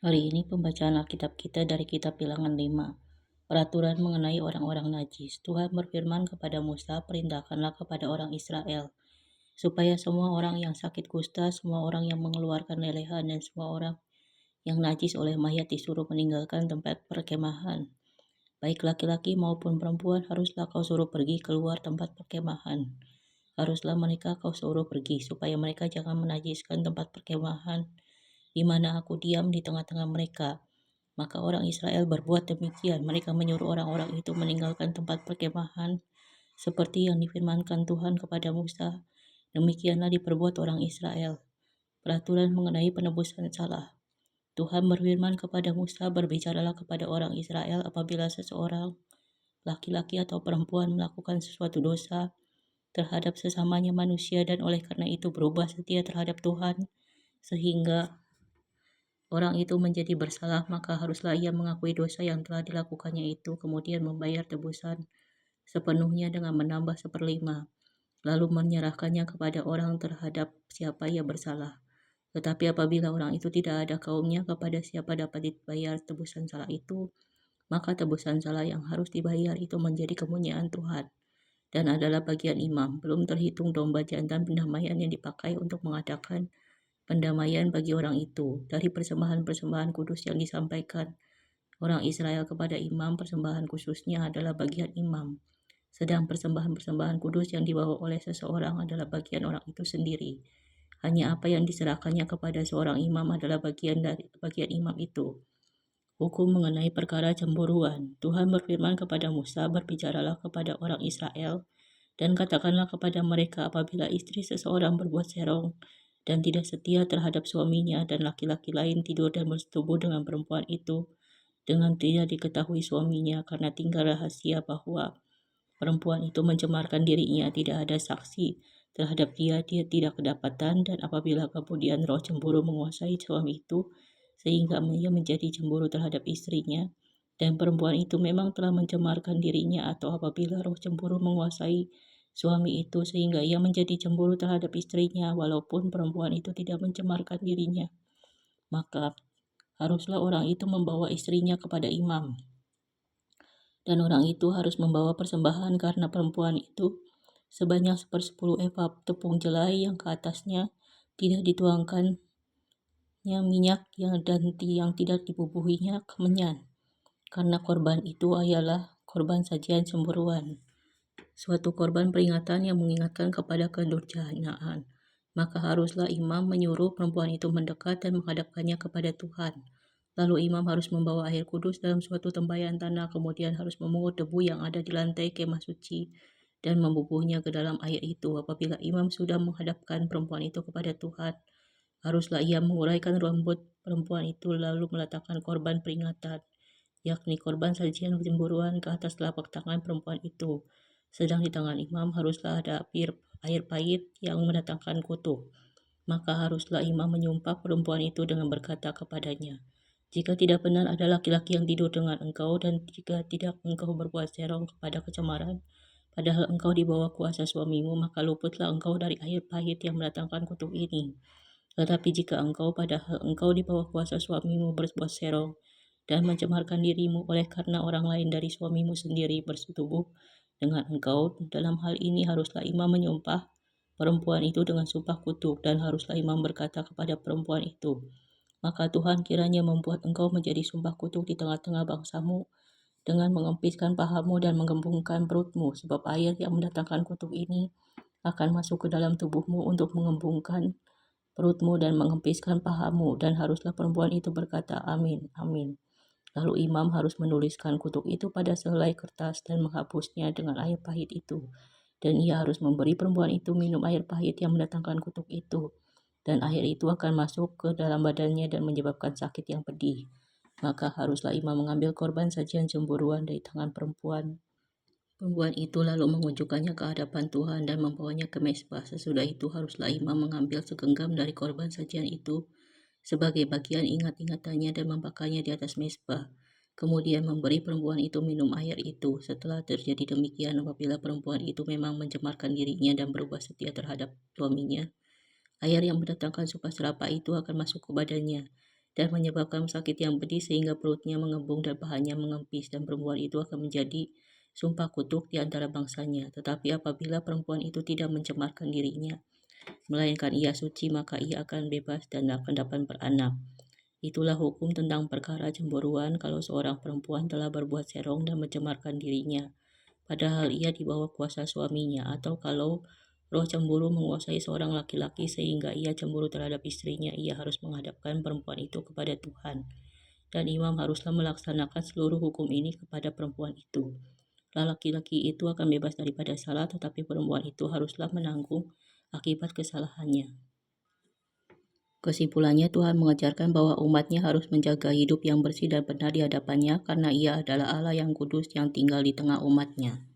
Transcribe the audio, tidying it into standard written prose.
Hari ini pembacaan Alkitab kita dari kitab Bilangan 5. Peraturan mengenai orang-orang najis. Tuhan berfirman kepada Musa, perintahkanlah kepada orang Israel, supaya semua orang yang sakit kusta, semua orang yang mengeluarkan lelehan, dan semua orang yang najis oleh mayat disuruh meninggalkan tempat perkemahan. Baik laki-laki maupun perempuan haruslah kau suruh pergi keluar tempat perkemahan. Haruslah mereka kau suruh pergi, supaya mereka jangan menajiskan tempat perkemahan di mana aku diam di tengah-tengah mereka. Maka orang Israel berbuat demikian. Mereka menyuruh orang-orang itu meninggalkan tempat perkemahan seperti yang difirmankan Tuhan kepada Musa. Demikianlah diperbuat orang Israel. Peraturan mengenai penebusan salah. Tuhan berfirman kepada Musa, berbicaralah kepada orang Israel apabila seseorang laki-laki atau perempuan melakukan sesuatu dosa terhadap sesamanya manusia dan oleh karena itu berubah setia terhadap Tuhan sehingga orang itu menjadi bersalah, maka haruslah ia mengakui dosa yang telah dilakukannya itu, kemudian membayar tebusan sepenuhnya dengan menambah 1/5, lalu menyerahkannya kepada orang terhadap siapa ia bersalah. Tetapi apabila orang itu tidak ada kaumnya kepada siapa dapat dibayar tebusan salah itu, maka tebusan salah yang harus dibayar itu menjadi kepunyaan Tuhan dan adalah bagian imam, belum terhitung domba jantan pendamaian yang dipakai untuk mengadakan pendamaian bagi orang itu. Dari persembahan-persembahan kudus yang disampaikan orang Israel kepada imam, persembahan khususnya adalah bagian imam. Sedang persembahan-persembahan kudus yang dibawa oleh seseorang adalah bagian orang itu sendiri. Hanya apa yang diserahkannya kepada seorang imam adalah bagian dari bagian imam itu. Hukum mengenai perkara cemburuan. Tuhan berfirman kepada Musa, berbicaralah kepada orang Israel, dan katakanlah kepada mereka apabila istri seseorang berbuat serong dan tidak setia terhadap suaminya dan laki-laki lain tidur dan bersetubuh dengan perempuan itu dengan tidak diketahui suaminya karena tinggal rahasia bahwa perempuan itu mencemarkan dirinya, tidak ada saksi terhadap dia tidak kedapatan, dan apabila kemudian roh cemburu menguasai suami itu sehingga ia menjadi cemburu terhadap istrinya, dan perempuan itu memang telah mencemarkan dirinya, atau apabila roh cemburu menguasai suami itu sehingga ia menjadi cemburu terhadap istrinya walaupun perempuan itu tidak mencemarkan dirinya, maka haruslah orang itu membawa istrinya kepada imam. Dan orang itu harus membawa persembahan karena perempuan itu sebanyak 1/10 eva tepung jelai yang ke atasnya tidak dituangkannya minyak yang tidak dibubuhinya kemenyan. Karena korban itu adalah korban sajian cemburuan, suatu korban peringatan yang mengingatkan kepada kedurjanaan. Maka haruslah imam menyuruh perempuan itu mendekat dan menghadapkannya kepada Tuhan. Lalu imam harus membawa air kudus dalam suatu tempayan tanah, kemudian harus memungut debu yang ada di lantai kemah suci dan membubuhnya ke dalam air itu. Apabila imam sudah menghadapkan perempuan itu kepada Tuhan, haruslah ia menguraikan rambut perempuan itu lalu meletakkan korban peringatan, yakni korban sajian cemburuan ke atas telapak tangan perempuan itu. Sedang di tangan imam haruslah ada air pahit yang mendatangkan kutuk. Maka haruslah imam menyumpah perempuan itu dengan berkata kepadanya, jika tidak benar ada laki-laki yang tidur dengan engkau, dan jika tidak engkau berbuat serong kepada kecemaran, padahal engkau di bawah kuasa suamimu, maka luputlah engkau dari air pahit yang mendatangkan kutuk ini. Tetapi jika engkau padahal engkau di bawah kuasa suamimu berbuat serong dan mencemarkan dirimu oleh karena orang lain dari suamimu sendiri bersetubuh dengan engkau, dalam hal ini haruslah imam menyumpah perempuan itu dengan sumpah kutuk, dan haruslah imam berkata kepada perempuan itu, maka Tuhan kiranya membuat engkau menjadi sumpah kutuk di tengah-tengah bangsamu dengan mengempiskan pahamu dan menggembungkan perutmu, sebab air yang mendatangkan kutuk ini akan masuk ke dalam tubuhmu untuk mengembungkan perutmu dan mengempiskan pahamu, dan haruslah perempuan itu berkata, amin, amin. Lalu imam harus menuliskan kutuk itu pada sehelai kertas dan menghapusnya dengan air pahit itu. Dan ia harus memberi perempuan itu minum air pahit yang mendatangkan kutuk itu. Dan air itu akan masuk ke dalam badannya dan menyebabkan sakit yang pedih. Maka haruslah imam mengambil korban sajian cemburuan dari tangan perempuan. Perempuan itu lalu mengunjukkannya ke hadapan Tuhan dan membawanya ke mezbah. Sesudah itu haruslah imam mengambil segenggam dari korban sajian itu sebagai bagian ingat-ingatannya dan membakarnya di atas mezbah. Kemudian memberi perempuan itu minum air itu. Setelah terjadi demikian, apabila perempuan itu memang mencemarkan dirinya dan berubah setia terhadap suaminya, air yang mendatangkan suka serapah itu akan masuk ke badannya, dan menyebabkan sakit yang pedih sehingga perutnya mengembung dan pahanya mengempis, dan perempuan itu akan menjadi sumpah kutuk di antara bangsanya. Tetapi apabila perempuan itu tidak mencemarkan dirinya, melainkan ia suci, maka ia akan bebas dan akan dapat beranak. Itulah hukum tentang perkara cemburuan kalau seorang perempuan telah berbuat serong dan mencemarkan dirinya, padahal ia di bawah kuasa suaminya, atau kalau roh cemburu menguasai seorang laki-laki sehingga ia cemburu terhadap istrinya, ia harus menghadapkan perempuan itu kepada Tuhan. Dan imam haruslah melaksanakan seluruh hukum ini kepada perempuan itu. Laki-laki itu akan bebas daripada salah, tetapi perempuan itu haruslah menanggung akibat kesalahannya. Kesimpulannya, Tuhan mengajarkan bahwa umatnya harus menjaga hidup yang bersih dan benar di hadapannya, karena ia adalah Allah yang kudus yang tinggal di tengah umatnya.